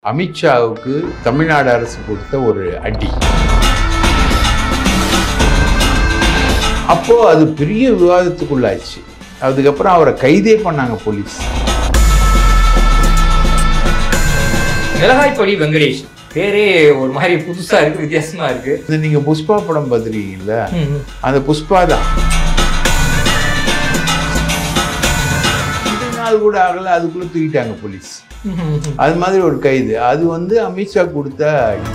அமித்ஷாவுக்கு தமிழ்நாடு அரசு கொடுத்த ஒரு அடி. அப்போ அது பெரிய விவாதத்துக்குள்ளாச்சு. அதுக்கப்புறம் அவரை கைதே பண்ணாங்க போலீஸ். மிளகாய்பொடி வெங்கடேஷ் பேரே ஒரு மாதிரி புதுசா இருக்கு, வித்தியாசமா இருக்கு. நீங்க புஷ்பா படம் பார்த்துருக்கீங்கல்ல, அந்த புஷ்பா தான். 2 நாள் கூட ஆகல, அதுக்குள்ள தூக்கிட்டாங்க போலீஸ். அது மாதிரி ஒரு கைது. அது அமித்ஷா கொடுத்த அடி.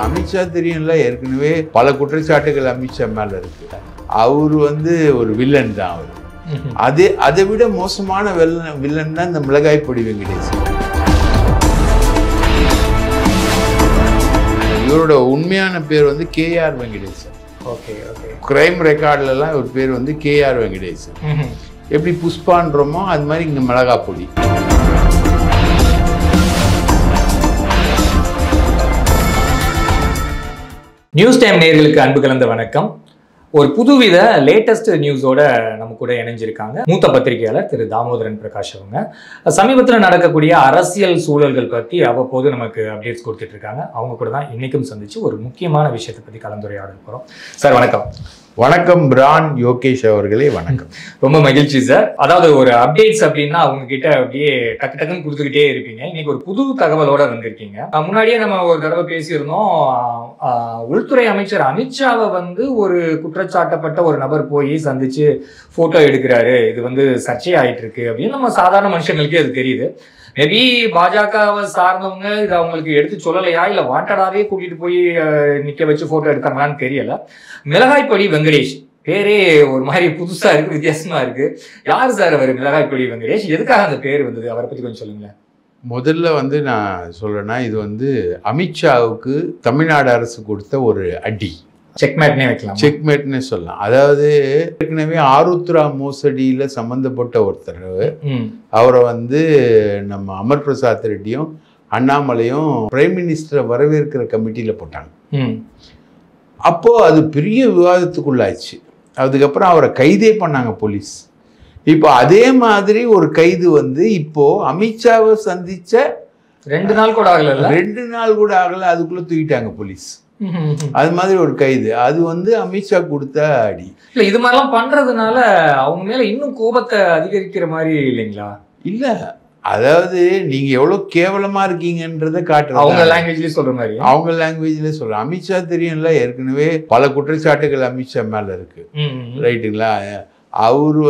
அமித்ஷா தெரியும்ல, ஏற்கனவே பல குற்றச்சாட்டுகள் அமித்ஷா மேல இருக்கு. அவரு ஒரு வில்லன் தான். அவரு அதை விட மோசமான வில்லன் தான் இந்த மிளகாய்பொடி வெங்கடேசன். இவரோட உண்மையான பேர் கேஆர் வெங்கடேசன். கிரைம் ரெக்கார்ட்ல எல்லாம் ஒரு பேர் கேஆர் வெங்கடேசன். எப்படி புஷ்பான்றோமோ அது மாதிரி இங்க மிளகாய்பொடி. நியூஸ் டைம் நேயர்களுக்கு அன்பு கலந்த வணக்கம். ஒரு புதுவித லேட்டஸ்ட் நியூஸோட நம்ம கூட இணைஞ்சிருக்காங்க மூத்த பத்திரிகையாளர் திரு தாமோதரன் பிரகாஷ். அவங்க சமீபத்தில் நடக்கக்கூடிய அரசியல் சூழல்கள் பற்றி அவ்வப்போது நமக்கு அப்டேட்ஸ் கொடுத்துட்டு இருக்காங்க. அவங்க கூட தான் இன்னைக்கும் சந்திச்சு ஒரு முக்கியமான விஷயத்தை பற்றி கலந்துரையாட போகிறோம். சார் வணக்கம். வணக்கம் பிரான் யோகேஷ் அவர்களே, வணக்கம். ரொம்ப மகிழ்ச்சி சார். அதாவது ஒரு அப்டேட்ஸ் அப்படின்னா அவங்க கிட்ட அப்படியே டக்கு டக்குன்னு கொடுத்துக்கிட்டே இருப்பீங்க. இன்னைக்கு ஒரு புது தகவலோட வந்திருக்கீங்க. முன்னாடியே நம்ம ஒரு தடவை பேசியிருந்தோம். உள்துறை அமைச்சர் அமித்ஷாவை ஒரு குற்றச்சாட்டப்பட்ட ஒரு நபர் போய் சந்திச்சு போட்டோ எடுக்கிறாரு, இது சர்ச்சை ஆயிட்டு இருக்கு அப்படின்னு நம்ம சாதாரண மனுஷங்களுக்கே அது தெரியுது. மேபி பாஜகவை சார்ந்தவங்க இது அவங்களுக்கு எடுத்து சொல்லலையா, இல்ல வாண்டடாவே கூட்டிட்டு போய் நிக்க வச்சு போட்டோ எடுத்தாங்களான்னு தெரியல. மிளகாய்பொடி வெங்கடேஷ் பேரே ஒரு மாதிரி புதுசா இருக்கு, வித்தியாசமா இருக்கு. யாரு சார் அவர் மிளகாய்பொடி வெங்கடேஷ்? எதுக்காக அந்த பேர் வந்தது? அவரை பத்தி கொஞ்சம் சொல்லுங்களேன். முதல்ல நான் சொல்றேன்னா, இது அமித்ஷாவுக்கு தமிழ்நாடு அரசு கொடுத்த ஒரு அடி. செக்மேட்னே வைக்கலாம். செக்மேட்னே சொல்லலாம். அதாவது ஏற்கனவே ஆருத்ரா மோசடியில சம்பந்தப்பட்ட ஒருத்தர், அவரை நம்ம அமர் பிரசாத் ரெட்டியும் அண்ணாமலையும் பிரைம் மினிஸ்டரை வரவேற்கிற கமிட்டியில போட்டாங்க. அப்போ அது பெரிய விவாதத்துக்குள்ளாச்சு. அதுக்கப்புறம் அவரை கைதே பண்ணாங்க போலீஸ். இப்போ அதே மாதிரி ஒரு கைது இப்போ அமித்ஷாவை சந்திச்ச 2 நாள் கூட ஆகல. 2 நாள் கூட ஆகல, அதுக்குள்ள தூக்கிட்டாங்க போலீஸ். அது மாதிரி ஒரு கைது. அது அமித்ஷா கொடுத்த அடி. இல்ல, இது மாதிரிலாம் பண்றதுனால அவங்க மேல இன்னும் கோபத்தை அதிகரிக்கிற மாதிரி இல்லைங்களா? இல்ல, அதாவது நீங்க எவ்வளவு கேவலமா இருக்கீங்கன்றத காட்டுறது. அவங்க லாங்குவேஜ்லயே சொல்ற மாதிரி. அவங்க லாங்குவேஜ்லயே சொல்ற. அமித்ஷா தெரியும்ல, ஏற்கனவே பல குற்றச்சாட்டுகள் அமித்ஷா மேல இருக்கு. ரைட்டுங்களா? அவரு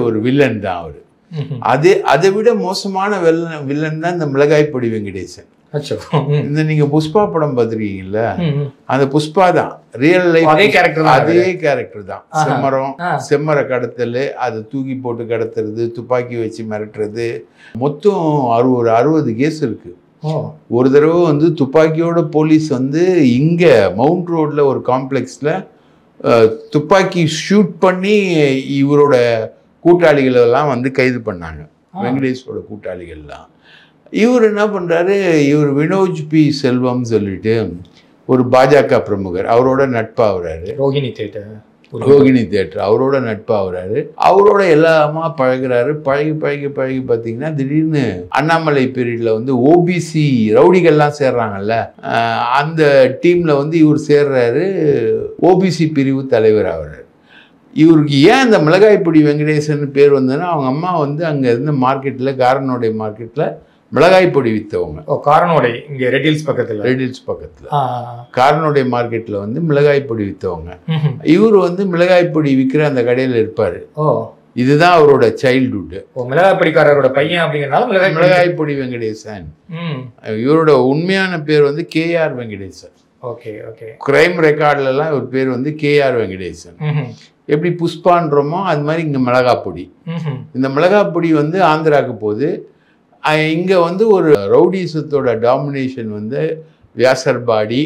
ஒரு வில்லன் தான். அவரு அதை விட மோசமான வில்லன் தான் இந்த மிளகாய்பொடி வெங்கடேசன். நீங்க புஷ்பா படம் பார்த்துருக்கீங்கல்ல, அந்த புஷ்பா தான். ரியல் லைஃப் அதே கேரக்டர் தான். செம்மர கடத்தல், அதை தூக்கி போட்டு கடத்துறது, துப்பாக்கி வச்சு மிரட்டுறது, மொத்தம் 60 கேஸ் இருக்கு. ஒரு தடவை துப்பாக்கியோட போலீஸ் இங்க மவுண்ட் ரோட்ல ஒரு காம்ப்ளெக்ஸ்ல துப்பாக்கி ஷூட் பண்ணி இவரோட கூட்டாளிகள் எல்லாம் கைது பண்ணாங்க. வெங்கடேஷோட கூட்டாளிகள்லாம். இவர் என்ன பண்றாரு, இவர் வினோஜ் பி செல்வம் சொல்லிட்டு ஒரு பாஜக பிரமுகர், அவரோட நட்பாகிறாரு. ரோகிணி தேட்டர் அவரோட நட்பாகிறாரு. அவரோட எல்லாமா பழகுறாரு. பழகி பார்த்தீங்கன்னா திடீர்னு அண்ணாமலை பீரியட்ல ஓபிசி ரவுடிகள்லாம் சேர்றாங்கல்ல, அந்த டீம்ல இவர் சேர்றாரு. ஓபிசி பிரிவு தலைவர் ஆகிறாரு. இவருக்கு ஏன் இந்த மிளகாய்பொடி வெங்கடேசன் பேர் வந்ததுன்னா, அவங்க அம்மா அங்க இருந்த மார்க்கெட்ல, காரனோடைய மார்க்கெட்ல மிளகாய்பொடி வித்தவங்க. காரனோடை இங்க ரெட் ஹில்ஸ் பக்கத்துல காரனோடைய மார்க்கெட்ல மிளகாய்பொடி வித்தவங்க. இவரு மிளகாய்பொடி விற்கிற அந்த கடையில இருப்பாரு. இதுதான் அவரோட சைல்ட்ஹுட். மிளகாய்பொடிக்காரரோட பையன் அப்படிங்கறதுனால மிளகாய்பொடி வெங்கடேசன். இவரோட உண்மையான பேர் கேஆர் வெங்கடேசன். கிரைம் ரெக்கார்ட்ல எல்லாம் ஒரு பேர் கேஆர் வெங்கடேசன். எப்படி புஷ்பான்றோமோ அது மாதிரி இங்க மிளகாய்பொடி. இந்த மிளகாய்பொடி ஆந்திராவுக்கு போகுது. இங்க ஒரு ரவுடிசத்தோட டாமினேஷன் வியாசர்பாடி,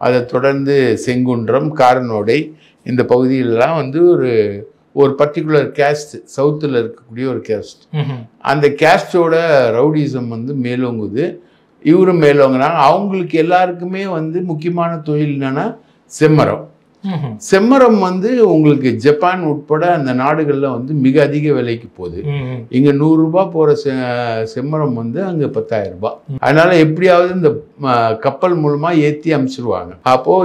அதை தொடர்ந்து செங்குன்றம், காரனோடை, இந்த பகுதியிலலாம் ஒரு பர்டிகுலர் கேஸ்ட், சவுத்தில் இருக்கக்கூடிய ஒரு கேஸ்ட். அந்த கேஸ்டோட ரவுடிசம் மேலோங்குது. இவரும் மேலோங்குறாங்க. அவங்களுக்கு எல்லாருக்குமே முக்கியமான தொழில் என்னன்னா செம்மரம். செம்மரம் வந்து உங்களுக்கு ஜப்பான் உட்பட அந்த நாடுகள்ல வந்து மிக அதிக விலைக்கு போகுது. இங்க 100 ரூபாய் போற செம்மரம் வந்து அங்க 10,000 ரூபாய். அதனால எப்படியாவது இந்த கப்பல் மூலமா ஏத்தி அனுப்பிச்சிருவாங்க. அப்போ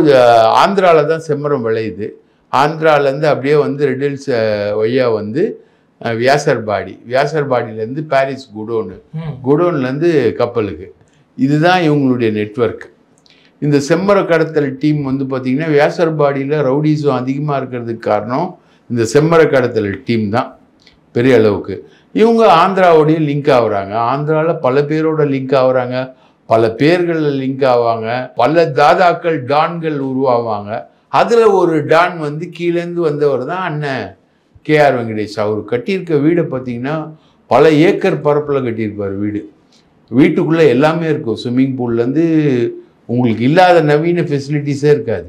ஆந்திரால தான் செம்மரம் விளையுது. ஆந்திரால இருந்து அப்படியே வந்து ரெட் ஹில்ஸ் வழியா வந்து வியாசர்பாடியிலேருந்து பாரிஸ் குடோன்லேருந்து கப்பலுக்கு. இதுதான் இவங்களுடைய நெட்வொர்க். இந்த செம்மர கடத்தல் டீம் வந்து பார்த்திங்கன்னா வியாசர்பாடியில் ரவுடிசம் அதிகமாக இருக்கிறதுக்கு காரணம் இந்த செம்மர கடத்தல் டீம் தான் பெரிய அளவுக்கு. இவங்க ஆந்திராவோடைய லிங்க் ஆகுறாங்க. ஆந்திராவில் பல பேரோட லிங்க் ஆகுறாங்க, பல பேர்களில் லிங்க் ஆவாங்க, பல தாதாக்கள் டான்கள் உருவாவாங்க. அதில் ஒரு டான் வந்து கீழேருந்து வந்தவர் தான் அண்ணன் கேஆர் வெங்கடேஷ். அவர் கட்டியிருக்க வீடை பார்த்தீங்கன்னா பல ஏக்கர் பரப்பில் கட்டியிருப்பார். வீட்டுக்குள்ளே எல்லாமே இருக்கும். ஸ்விம்மிங் பூல்லேருந்து உங்களுக்கு இல்லாத நவீன ஃபெசிலிட்டிஸே இருக்காது.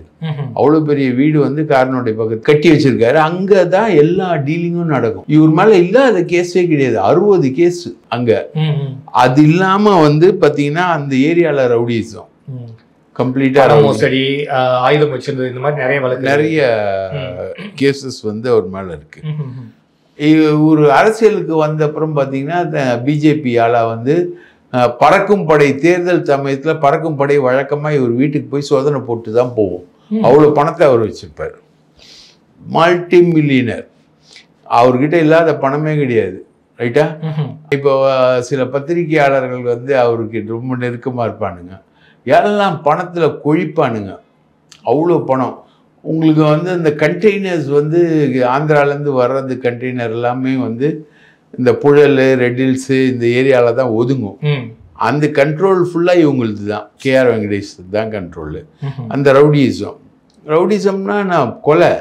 அவ்வளோ பெரிய வீடு வந்து காரனுடைய பக்கத்து கட்டி வச்சிருக்காரு. அங்கே தான் எல்லா டீலிங்கும் நடக்கும். இவர் மேலே இல்லாத கேஸே கிடையாது. 60 கேஸ் அங்கே. அது இல்லாமல் வந்து பார்த்தீங்கன்னா அந்த ஏரியாவில் ரவுடிசம் கம்ப்ளீட்டா ஆயுதம் வச்சிருந்தது, இந்த மாதிரி நிறைய கேசஸ் வந்து அவர் மேல இருக்கு. ஒரு அரசியலுக்கு வந்த அப்புறம் பாத்தீங்கன்னா பிஜேபி ஆளா வந்து பறக்கும் படை தேர்தல் சமயத்துல பறக்கும் படை வழக்கமா இவர் வீட்டுக்கு போய் சோதனை போட்டு தான் போவோம். அவ்வளவு பணத்தை அவர் வச்சிருப்பார். Multimillionaire. அவர்கிட்ட இல்லாத பணமே கிடையாது. ரைட்டா? இப்போ சில பத்திரிகையாளர்கள் வந்து அவருக்கு ரொம்ப நெருக்கமா இருப்பானுங்க. எல்லாம் பணத்தில் கொழிப்பானுங்க. அவ்வளோ பணம். உங்களுக்கு வந்து இந்த கண்டெய்னர்ஸ் வந்து ஆந்திராலேருந்து வர்றது கண்டெய்னர் எல்லாமே வந்து இந்த புழல், ரெட் ஹில்ஸு இந்த ஏரியாவில் தான் ஒதுங்கும். அந்த கண்ட்ரோல் ஃபுல்லாக இவங்களுக்கு தான், கேஆர் வெங்கடேஷ் தான் கண்ட்ரோலு. அந்த ரவுடிசம்னா நான் கொலை,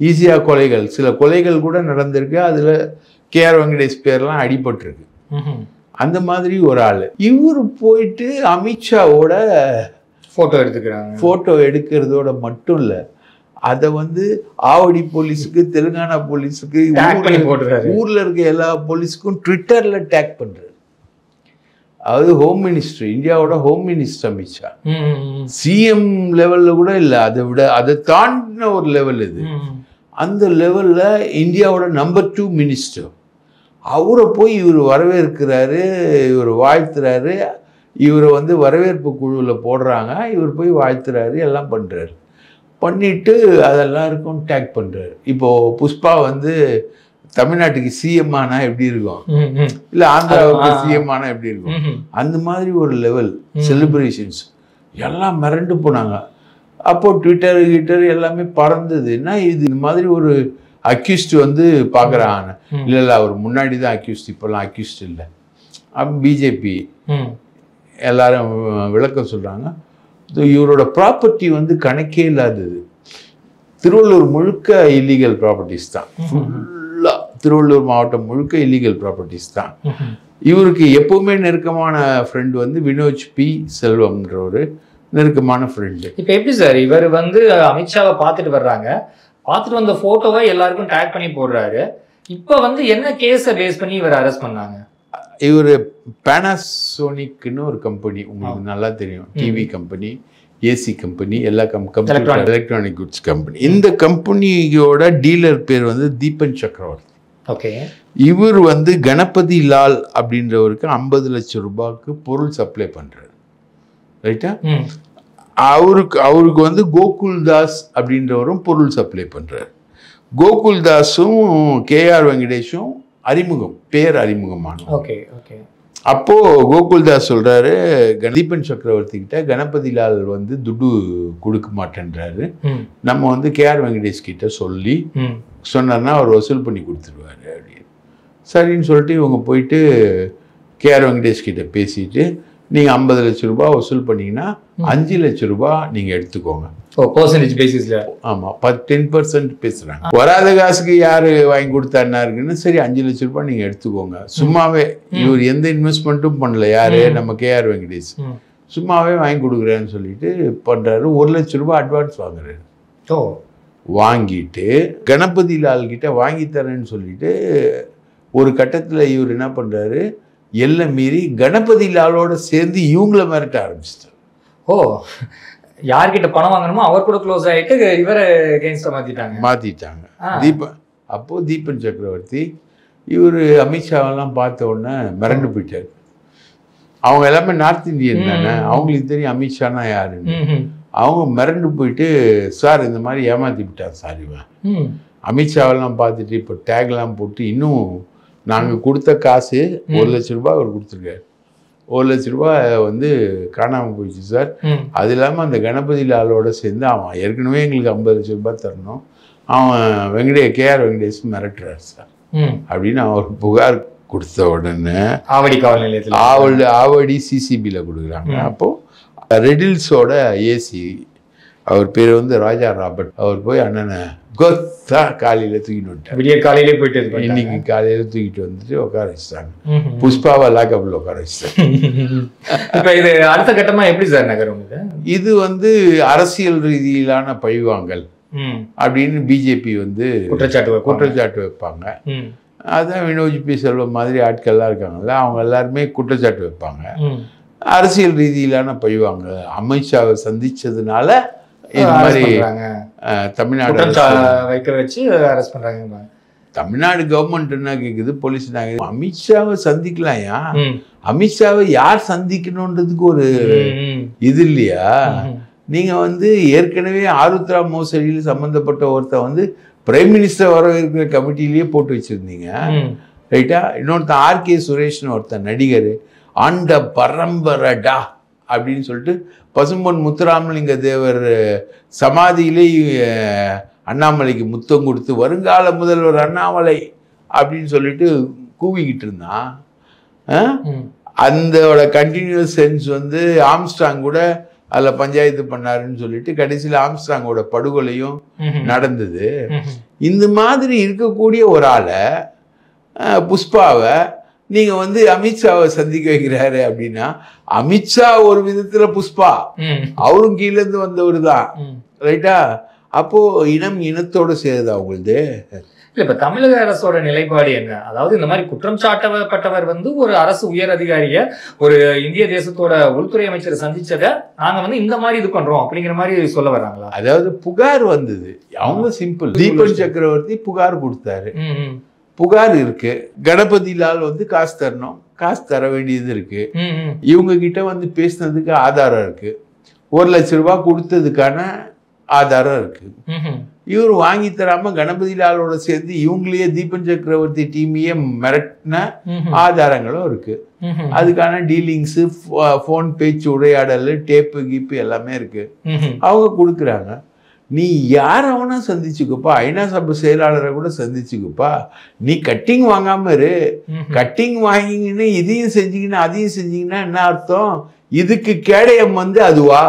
ஈஸியாக கொலைகள், சில கொலைகள் கூட நடந்திருக்கு. அதில் கேஆர் வெங்கடேஷ் பேர்லாம் அடிபட்டிருக்கு. அந்த மாதிரி ஒரு ஆள். இவர் போயிட்டு அமித்ஷாவோட ஃபோட்டோ எடுக்கிறதோட மட்டும் இல்லை, அதை வந்து ஆவடி போலீஸுக்கு, தெலுங்கானா போலீஸுக்கு, ஊரில் இருக்க எல்லா போலீஸுக்கும் ட்விட்டரில் டேக் பண்ணுறாரு. அதாவது ஹோம் மினிஸ்டர், இந்தியாவோட ஹோம் மினிஸ்டர் அமித்ஷா. சிஎம் லெவலில் கூட இல்லை, அதை தாண்டின ஒரு லெவல் இது. அந்த லெவலில் இந்தியாவோட நம்பர் 2 மினிஸ்டர் அவரை போய் இவர் வரவேற்கிறாரு, இவர் வாழ்த்துறாரு. இவரை வந்து வரவேற்பு குழுவில் போடுறாங்க, இவர் போய் வாழ்த்துறாரு, எல்லாம் பண்ணுறாரு. பண்ணிட்டு அதெல்லாருக்கும் டேக் பண்ணுறாரு. இப்போது புஷ்பா வந்து தமிழ்நாட்டுக்கு சிஎம் ஆனா எப்படி இருக்கும், இல்லை ஆந்திராவுக்கு சிஎம் ஆனா எப்படி இருக்கும், அந்த மாதிரி ஒரு லெவல் செலிப்ரேஷன்ஸ் எல்லாம் மிரண்டு போனாங்க. அப்போது ட்விட்டர் எல்லாமே பறந்ததுன்னா இது இந்த மாதிரி ஒரு அக்யூஸ்ட் வந்து பார்க்குறாங்க. இல்லை அவர் முன்னாடி தான் அக்யூஸ்ட், இப்போல்லாம் அக்யூஸ்ட் இல்லை. அப்போ பிஜேபி எல்லாரும் விளக்கம் சொல்கிறாங்க. இவரோட ப்ராப்பர்ட்டி வந்து கணக்கே இல்லாதது. திருவள்ளூர் முழுக்க இல்லீகல் ப்ராப்பர்ட்டிஸ் தான். ஃபுல்லாக திருவள்ளூர் மாவட்டம் முழுக்க இல்லீகல் ப்ராப்பர்ட்டிஸ் தான். இவருக்கு எப்பவுமே நெருக்கமான ஃப்ரெண்டு வந்து வினோஜ் பி செல்வம்ன்ற ஒரு நெருக்கமான ஃப்ரெண்டு. இப்போ எப்படி சார் இவர் வந்து அமித்ஷாவை பார்த்துட்டு வர்றாங்க, பார்த்துட்டு வந்த ஃபோட்டோவை எல்லாருக்கும் டேக் பண்ணி போடுறாரு. இப்போ வந்து என்ன கேஸை பேஸ் பண்ணி இவர் அரெஸ்ட் பண்ணாங்க? இவர் பேனாசோனிக்னு ஒரு கம்பெனி, உங்களுக்கு நல்லா தெரியும், டிவி கம்பெனி, ஏசி கம்பெனி, எல்லா கம்பெனி, எலக்ட்ரானிக் குட்ஸ் கம்பெனி. இந்த கம்பெனியோட டீலர் பேர் வந்து தீபன் சக்கரவர்த்தி. ஓகே. இவர் வந்து கணபதி லால் அப்படின்றவருக்கு 50 லட்சம் ரூபாய்க்கு பொருள் சப்ளை பண்றாரு. ரைட்டா? அவருக்கு வந்து கோகுல் தாஸ் அப்படின்றவரும் பொருள் சப்ளை பண்றாரு. கோகுல் தாஸும் கேஆர் வெங்கடேஷும் பேர் அறிமுகமான. அப்போ கோகுல்தாஸ் சொல்றாரு தீபன் சக்கரவர்த்தி கிட்ட கணபதி லால் வந்து துட்டு கொடுக்க மாட்டேன்றாரு, நம்ம வந்து கேஆர் வெங்கடேஷ் கிட்ட சொன்னார்னா அவர் வசூல் பண்ணி கொடுத்துருவாரு அப்படின்னு. சரின்னு சொல்லிட்டு இவங்க போயிட்டு கேஆர் வெங்கடேஷ் கிட்ட பேசிட்டு, நீங்கள் 50 லட்சம் ரூபாய் வசூல் பண்ணீங்கன்னா 5 லட்சம் ரூபாய் நீங்கள் எடுத்துக்கோங்க. பர்சன்டேஜ் பேசிஸ்ல. ஆமாம், 10% பேசுகிறாங்க. வராத காசுக்கு யார் வாங்கி கொடுத்தாருன்னா இருக்குன்னு, சரி 5 லட்சம் ரூபாய் நீங்கள் எடுத்துக்கோங்க. சும்மாவே இவர் எந்த இன்வெஸ்ட்மெண்ட்டும் பண்ணல. யார்? நம்ம கேஆர் வெங்கடேஷ். சும்மாவே வாங்கி கொடுக்குறேன்னு சொல்லிட்டு பண்ணுறாரு. 1 லட்சம் ரூபாய் அட்வான்ஸ் வாங்குறாரு. வாங்கிட்டு கணபதி லால் கிட்ட வாங்கி தரேன்னு சொல்லிட்டு ஒரு கட்டத்தில் இவர் என்ன பண்ணுறாரு, எல்லாம் மீறி கணபதி லாலோட சேர்ந்து இவங்கள மிரட்ட ஆரம்பிச்சிட்டார். யார்கிட்ட பணம் வாங்கணுமோ அவர் கூட க்ளோஸ் ஆயிட்டு இவரை எகெயின்ஸ்டா மாத்திட்டாங்க. அப்போ தீபன் சக்கரவர்த்தி இவர் அமித்ஷாவெல்லாம் பார்த்த உடனே மிரண்டு போயிட்டார். அவங்க எல்லாமே நார்த் இந்தியன் தானே, அவங்களுக்கு தெரியும் அமித்ஷானா யாருன்னு. அவங்க மிரண்டு போயிட்டு, சார் இந்த மாதிரி ஏமாத்தி விட்டார் சார் இவன். அமித்ஷாவெல்லாம் பார்த்துட்டு இப்போ டேக்லாம் போட்டு இன்னும் நாங்கள் கொடுத்த காசு 1 லட்ச ரூபாய் அவர் கொடுத்துருக்காரு. 1 லட்ச ரூபாய் வந்து காணாமல் போயிடுச்சு சார். அது இல்லாமல் அந்த கணபதி லாலோட சேர்ந்து அவன் ஏற்கனவே எங்களுக்கு 50 லட்ச ரூபாய் தரணும், அவன் கேஆர் வெங்கடேஷ் மிரட்டுறார் சார் அப்படின்னு அவர் புகார் கொடுத்த உடனே ஆவடி காவல் நிலையத்தில் ஆவடி சிசிபியில் கொடுக்குறாங்க. அப்போது ரெடில்ஸோட ஏசி அவர் பேர் வந்து ராஜா ராபர்ட், அவர் போய் அண்ணனை கொத்தா காலையில் தூக்கிட்டு வந்துட்டார். விடிய காலையிலே போயிட்டு இன்னைக்கு காலையில் தூக்கிட்டு வந்துட்டு உட்கார வச்சுட்டாங்க. புஷ்பாவை லாக்கப்பில் உட்கார வச்சுட்டாங்க. இப்போ இது அடுத்த கட்டமாக எப்படி சார் நகரும்? இது வந்து அரசியல் ரீதியிலான பழிவாங்கல் அப்படின்னு பிஜேபி வந்து குற்றச்சாட்டு வைப்பாங்க. அதான் வினோஜ் பி செல்வம் மாதிரி ஆட்கள்லாம் இருக்காங்கல்ல, அவங்க எல்லாருமே குற்றச்சாட்டு வைப்பாங்க. அரசியல் ரீதியிலான பழிவாங்க அமித்ஷாவை சந்திச்சதுனால இந்த மாதிரி தமிழ்நாடு வைக்க வச்சு அரெஸ்ட் பண்றாங்க. தமிழ்நாடு கவர்மெண்ட் என்ன கேக்குது, போலீஸ் என்ன கேக்குது, அமித்ஷாவை சந்திக்கலாம்யா, அமித்ஷாவை யார் சந்திக்கணுன்றதுக்கு ஒரு இது இல்லையா? நீங்க வந்து ஏற்கனவே ஆருத்ரா மோசடியில் சம்பந்தப்பட்ட ஒருத்தர் வந்து பிரைம் மினிஸ்டர் வரவேற்கிற கமிட்டிலேயே போட்டு வச்சிருந்தீங்க, ரைட்டா? இன்னொருத்தன் ஆர்கே சுரேஷ்னு ஒருத்தன் நடிகர், ஆண்ட பரம்பரடா அப்படின்னு சொல்லிட்டு பசும்பொன் முத்துராமலிங்க தேவர் சமாதியிலே அண்ணாமலைக்கு முத்தம் கொடுத்து வருங்கால முதல்வர் அண்ணாமலை அப்படின்னு சொல்லிட்டு கூவிக்கிட்டு இருந்தான். அந்தோட கண்டினியூஸ் சென்ஸ் வந்து ஆம்ஸ்ட்ராங் கூட அதில் பஞ்சாயத்து பண்ணாருன்னு சொல்லிட்டு கடைசியில் ஆம்ஸ்ட்ராங்கோட படுகொலையும் நடந்தது. இந்த மாதிரி இருக்கக்கூடிய ஒரு ஆளை புஷ்பாவை நீங்க வந்து அமித்ஷாவை சந்திக்க வைக்கிறாரு அப்படின்னா, அமித்ஷா ஒரு விதத்துல புஷ்பா அவரும் கீழே இருந்து வந்தவர் தான், ரைட்டா? அப்போ இனம் இனத்தோட சேருதா அவங்களுது? இல்ல இப்ப தமிழக அரசோட நிலைப்பாடு என்ன? அதாவது இந்த மாதிரி குற்றம் சாட்டப்பட்டவர் வந்து ஒரு அரசு உயர் அதிகாரிய ஒரு இந்திய தேசத்தோட உள்துறை அமைச்சரை சந்திச்சதை நாங்க வந்து இந்த மாதிரி இது பண்றோம் அப்படிங்கிற மாதிரி சொல்ல வர்றாங்களா? அதாவது புகார் வந்தது, அவங்க சிம்பிள். தீபன் சக்கரவர்த்தி புகார் கொடுத்தாரு, புகார் இருக்கு, கணபதி லால் வந்து காசு தரணும், காசு தர வேண்டியது இருக்கு, இவங்க கிட்ட வந்து பேசினதுக்கு ஆதாரம் இருக்கு, 1 லட்ச ரூபாய் கொடுத்ததுக்கான ஆதாரம் இருக்கு. இவர் வாங்கி தராம கணபதி லாலோட சேர்ந்து இவங்களையே தீபன் சக்கரவர்த்தி டீமையே மிரட்டின ஆதாரங்களும் இருக்கு. அதுக்கான டீலிங்ஸ், போன் பேச்சு உரையாடல், டேப்பு கீப்பு எல்லாமே இருக்கு, அவங்க கொடுக்குறாங்க. நீ யார் அவனா சந்திச்சுக்கப்பா, ஐநா சபை செயலாளரை கூட சந்திச்சுக்கப்பா, நீ கட்டிங் வாங்காம இரு. கட்டிங் வாங்கிங்கன்னு இதையும் செஞ்சீங்கன்னா அதையும் செஞ்சீங்கன்னா என்ன அர்த்தம்? இதுக்கு கேடயம் வந்து அதுவா?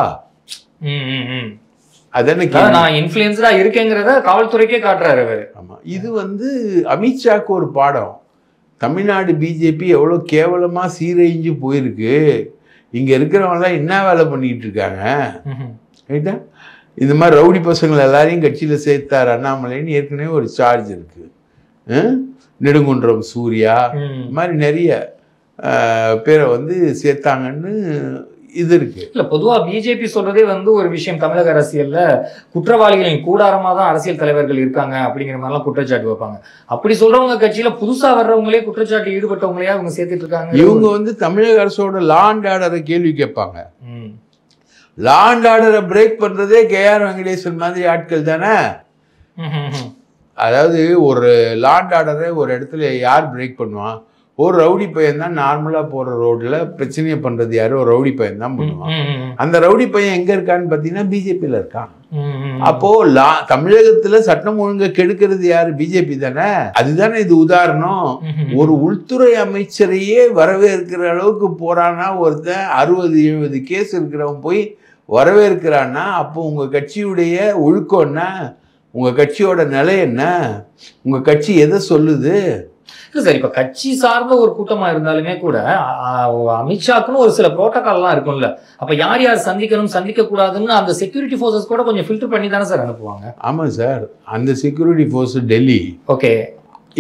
நான் இன்ஃப்ளூயன்ஸரா இருக்கேங்கிறத காவல்துறைக்கே காட்டுறாரு அவரு. ஆமா, இது வந்து அமித்ஷாக்கு ஒரு பாடம். தமிழ்நாடு பிஜேபி எவ்வளோ கேவலமா சீரழிஞ்சு போயிருக்கு, இங்க இருக்கிறவங்கலாம் என்ன வேலை பண்ணிட்டு இருக்காங்க, ரைட்டா? இந்த மாதிரி ரவுடி பசங்களை எல்லாரையும் கட்சியில் சேர்த்தார் அண்ணாமலைன்னு ஏற்கனவே ஒரு சார்ஜ் இருக்கு. நெடுங்குன்றம் சூர்யா இந்த மாதிரி நிறைய பேரை வந்து சேர்த்தாங்கன்னு இது இருக்கு. இல்ல பொதுவா பிஜேபி சொல்றதே வந்து ஒரு விஷயம், தமிழக அரசியல்ல குற்றவாளிகளின் கூடாரமா தான் அரசியல் தலைவர்கள் இருக்காங்க அப்படிங்கிற மாதிரிலாம் குற்றச்சாட்டு வைப்பாங்க. அப்படி சொல்றவங்க கட்சியில புதுசா வர்றவங்களே குற்றச்சாட்டு ஈடுபட்டவங்களையா அவங்க சேர்த்துட்டு இருக்காங்க. இவங்க வந்து தமிழக அரசோட லா அண்ட் ஆர்டரை கேள்வி கேட்பாங்க. லா அண்ட் ஆர்டரை பிரேக் பண்றதே கேஆர் வெங்கடேசன் மாதிரி ஆட்கள் தானே. அதாவது ஒரு லா அண்ட் ஆர்டரை ஒரு இடத்துல யார் பிரேக் பண்ணுவான்? ஒரு ரவுடி பையன் தான் நார்மலா போற ரோட்ல பிரச்சனையை பண்றது யாரு? ஒரு ரவுடி பையன் தான் பண்ணுவான். அந்த ரவுடி பையன் எங்க இருக்கான்னு பாத்தீங்கன்னா பிஜேபியில இருக்கான். அப்போ தமிழகத்துல சட்டம் ஒழுங்கை கெடுக்கிறது யாரு? பிஜேபி தானே. அதுதானே இது உதாரணம். ஒரு உள்துறை அமைச்சரையே வரவேற்கிற அளவுக்கு போறானா ஒருத்தன், 60-70 கேஸ் இருக்கிறவன் போய் வரவேற்கிறான்னா, அப்போ உங்க கட்சியுடைய ஒழுக்கம் என்ன? உங்க கட்சியோட நிலை என்ன? உங்க கட்சி எதை சொல்லுது? இல்லை சார், இப்போ கட்சி சார்ந்த ஒரு கூட்டமாக இருந்தாலுமே கூட அமித்ஷாக்குன்னு ஒரு சில ப்ரோட்டோகால்லாம் இருக்கும்ல. அப்போ யார் யார் சந்திக்கணும் சந்திக்கக்கூடாதுன்னு அந்த செக்யூரிட்டி ஃபோர்ஸஸ் கூட கொஞ்சம் ஃபில்டர் பண்ணி தானே சார் அனுப்புவாங்க? ஆமாம் சார், அந்த செக்யூரிட்டி ஃபோர்ஸ் டெல்லி. ஓகே,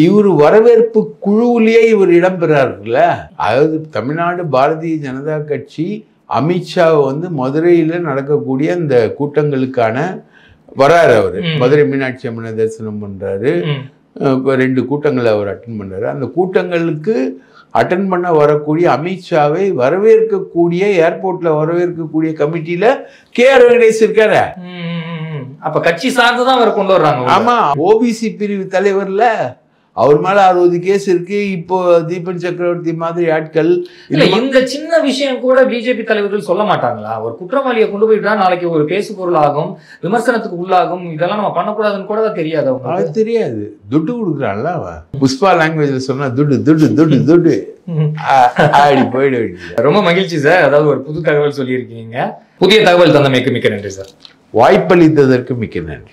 இவர் வரவேற்பு குழுவிலேயே இவர் இடம்பெறாருல்ல. அதாவது தமிழ்நாடு பாரதிய ஜனதா கட்சி அமித்ஷாவை வந்து மதுரையில் நடக்கக்கூடிய அந்த கூட்டங்களுக்கான வராரு அவர். மதுரை மீனாட்சி அம்மனை தரிசனம் பண்ணுறாரு. இப்போ 2 கூட்டங்களை அவர் அட்டன் பண்ணுறாரு. அந்த கூட்டங்களுக்கு அட்டன் பண்ண வரக்கூடிய அமித்ஷாவை வரவேற்கக்கூடிய ஏர்போர்ட்டில் வரவேற்கக்கூடிய கமிட்டியில் கேஆர் வெங்கடேஷ் இருக்காரு. அப்ப கட்சி சார்ந்துதான் அவர் கொண்டு வர்றாங்க. ஆமா, ஓபிசி பிரிவு தலைவர்ல அவர் மேல 60 கேஸ் இருக்கு. இப்போ தீபன் சக்கரவர்த்தி மாதிரி ஆட்கள். இந்த சின்ன விஷயம் கூட பிஜேபி தலைவர்கள் சொல்ல மாட்டாங்களா? ஒரு குற்றவாளியை கொண்டு போயிட்டா நாளைக்கு ஒரு பேசு பொருள் ஆகும், விமர்சனத்துக்கு உள்ளாகும், இதெல்லாம் நம்ம பண்ணக்கூடாதுன்னு கூட தெரியாது. அது தெரியாது. துட்டு கொடுக்குறான்ல அவன். புஷ்பா லாங்குவேஜ்ல சொன்னா துட்டு துட்டு துட்டு துட்டு ஆடி போயிட வேண்டியது. ரொம்ப மகிழ்ச்சி சார். அதாவது ஒரு புது தகவல் சொல்லியிருக்கீங்க. புதிய தகவல் தந்தமைக்கு மிக்க நன்றி சார். வாய்ப்பளித்ததற்கு மிக்க நன்றி.